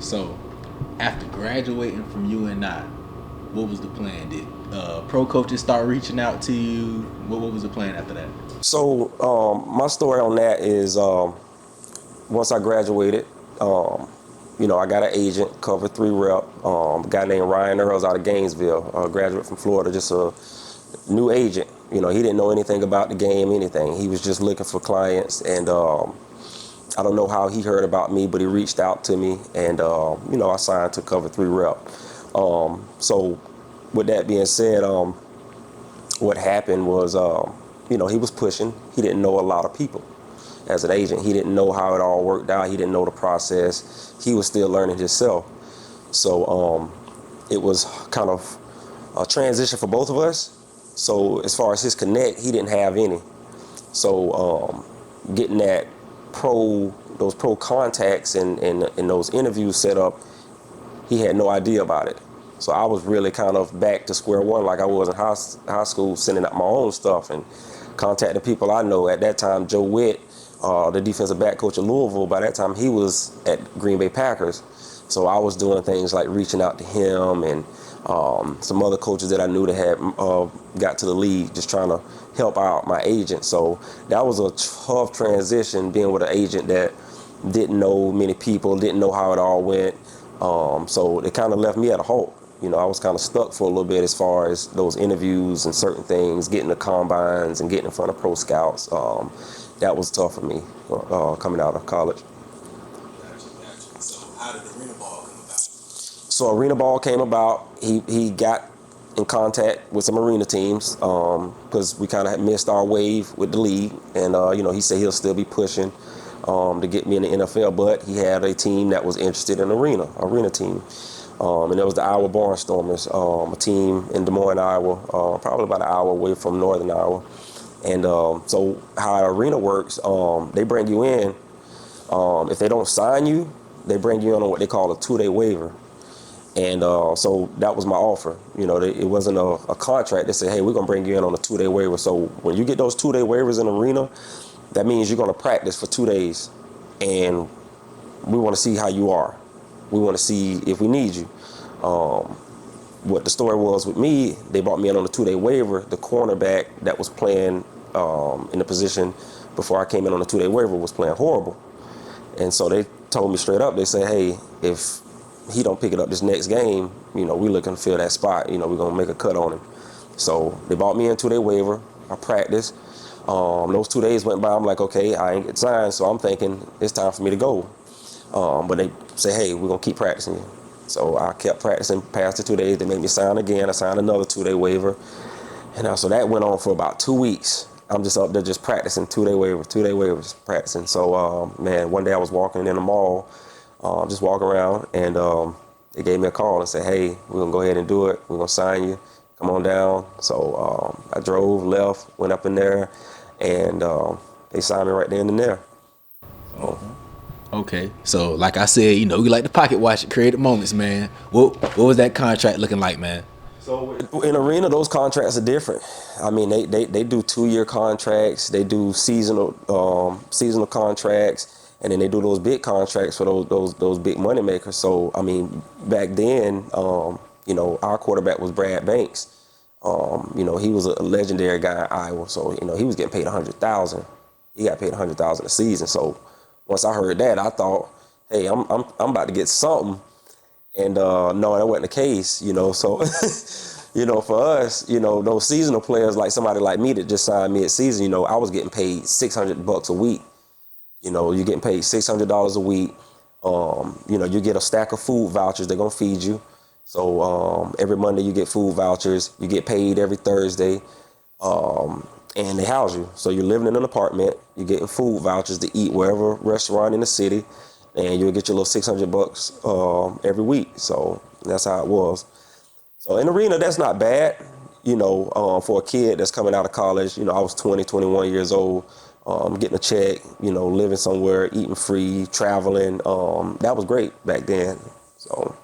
So, after graduating from UNI, what was the plan? Did pro coaches start reaching out to you? What was the plan after that? So my story on that is once I graduated, I got an agent, cover 3 rep, a guy named Ryan Earls out of Gainesville, a graduate from Florida, just a new agent. He didn't know anything about the game, anything. He was just looking for clients, and I don't know how he heard about me, but he reached out to me, and I signed to cover 3 rep. So with that being said, what happened was, he was pushing. He didn't know a lot of people. As an agent, he didn't know how it all worked out. He didn't know the process. He was still learning himself. So it was kind of a transition for both of us. So as far as his connect, he didn't have any. So getting those pro contacts and those interviews set up, he had no idea about it. So I was really kind of back to square one, like I was in high school, sending out my own stuff and contacting people I know. At that time, Joe Witt, the defensive back coach of Louisville, by that time he was at Green Bay Packers. So I was doing things like reaching out to him and some other coaches that I knew that had got to the league, just trying to help out my agent. So that was a tough transition, being with an agent that didn't know many people, didn't know how it all went. So it kind of left me at a halt. I was kind of stuck for a little bit as far as those interviews and certain things, getting the combines and getting in front of pro scouts. That was tough for me coming out of college. Gotcha. So how did the arena ball come about? So arena ball came about. He got in contact with some arena teams because we kind of had missed our wave with the league, and he said he'll still be pushing to get me in the NFL, but he had a team that was interested in arena team. And it was the Iowa Barnstormers, a team in Des Moines, Iowa, probably about an hour away from northern Iowa. And so how arena works, they bring you in. If they don't sign you, they bring you in on what they call a 2-day waiver. And so that was my offer. It wasn't a contract. They said, hey, we're going to bring you in on a 2-day waiver. So when you get those 2-day waivers in arena, that means you're going to practice for 2 days. And we want to see how you are. We want to see if we need you. What the story was with me, they brought me in on a 2-day waiver. The cornerback that was playing in the position before I came in on a 2-day waiver was playing horrible. And so they told me straight up, they said, hey, if he don't pick it up this next game, we're looking to fill that spot. We're going to make a cut on him. So they brought me in 2-day waiver. I practiced. Those 2 days went by. I'm like, okay, I ain't get signed. So I'm thinking it's time for me to go. But they say, hey, we're going to keep practicing you. So I kept practicing past the 2 days. They made me sign again. I signed another 2-day waiver. And so that went on for about 2 weeks. I'm just up there just practicing, 2-day waivers, practicing. So, one day I was walking in the mall, just walking around, and they gave me a call and said, hey, we're going to go ahead and do it. We're going to sign you. Come on down. So I drove, left, went up in there, and they signed me right then and there. So, Okay, so like I said, we like to pocket watch it, creative moments, man. What was that contract looking like, man? So in arena, those contracts are different. I mean, they do 2-year contracts, they do seasonal contracts, and then they do those big contracts for those big money makers. So I mean, back then, our quarterback was Brad Banks. He was a legendary guy in Iowa, so he was getting paid $100,000. He got paid $100,000 a season. So once I heard that, I thought, hey, I'm about to get something. And no, that wasn't the case, So, for us, those seasonal players, like somebody like me that just signed mid-season, I was getting paid $600 a week. You're getting paid $600 a week. You get a stack of food vouchers. They're gonna feed you. So every Monday you get food vouchers. You get paid every Thursday. And they house you. So you're living in an apartment, you're getting food vouchers to eat wherever restaurant in the city, and you'll get your little $600 every week. So that's how it was. So in arena, that's not bad, for a kid that's coming out of college. I was 20, 21 years old, getting a check, living somewhere, eating free, traveling. That was great back then. So.